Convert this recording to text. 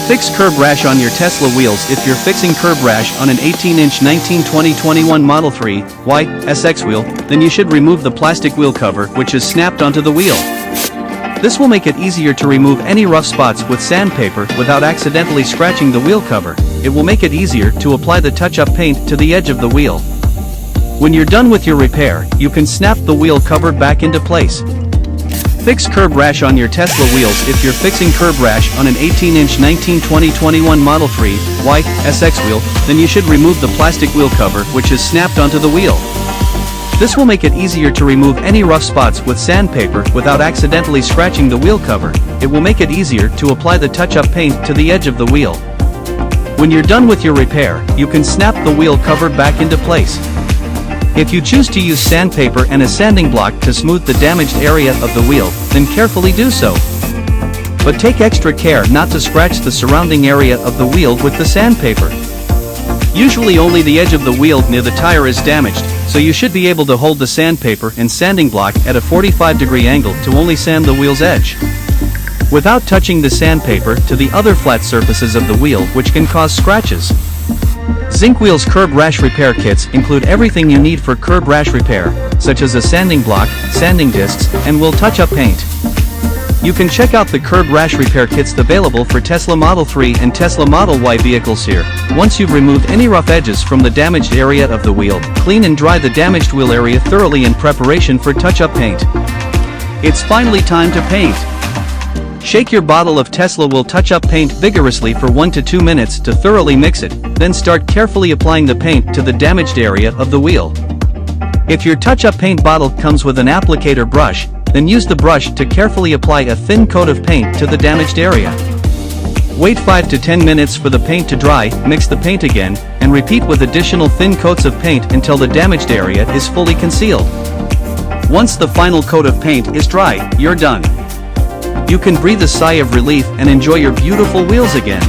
Fix curb rash on your Tesla wheels. If you're fixing curb rash on an 18-inch 1920-21 Model 3 Y SX wheel, then you should remove the plastic wheel cover which is snapped onto the wheel. This will make it easier to remove any rough spots with sandpaper without accidentally scratching the wheel cover. It will make it easier to apply the touch-up paint to the edge of the wheel. When you're done with your repair, you can snap the wheel cover back into place. Fix curb rash on your Tesla wheels. If you're fixing curb rash on an 18-inch 1920-21 Model 3 Y SX wheel, then you should remove the plastic wheel cover which is snapped onto the wheel. This will make it easier to remove any rough spots with sandpaper without accidentally scratching the wheel cover. It will make it easier to apply the touch-up paint to the edge of the wheel. When you're done with your repair, you can snap the wheel cover back into place. If you choose to use sandpaper and a sanding block to smooth the damaged area of the wheel, then carefully do so. But take extra care not to scratch the surrounding area of the wheel with the sandpaper. Usually only the edge of the wheel near the tire is damaged, so you should be able to hold the sandpaper and sanding block at a 45-degree angle to only sand the wheel's edge, without touching the sandpaper to the other flat surfaces of the wheel which can cause scratches. Zinc Wheels curb rash repair kits include everything you need for curb rash repair, such as a sanding block, sanding discs, and wheel touch-up paint. You can check out the curb rash repair kits available for Tesla Model 3 and Tesla Model Y vehicles here. Once you've removed any rough edges from the damaged area of the wheel, clean and dry the damaged wheel area thoroughly in preparation for touch-up paint. It's finally time to paint. Shake your bottle of Tesla wheel touch-up paint vigorously for 1 to 2 minutes to thoroughly mix it, then start carefully applying the paint to the damaged area of the wheel. If your touch-up paint bottle comes with an applicator brush, then use the brush to carefully apply a thin coat of paint to the damaged area. Wait 5 to 10 minutes for the paint to dry, mix the paint again, and repeat with additional thin coats of paint until the damaged area is fully concealed. Once the final coat of paint is dry, you're done. You can breathe a sigh of relief and enjoy your beautiful wheels again.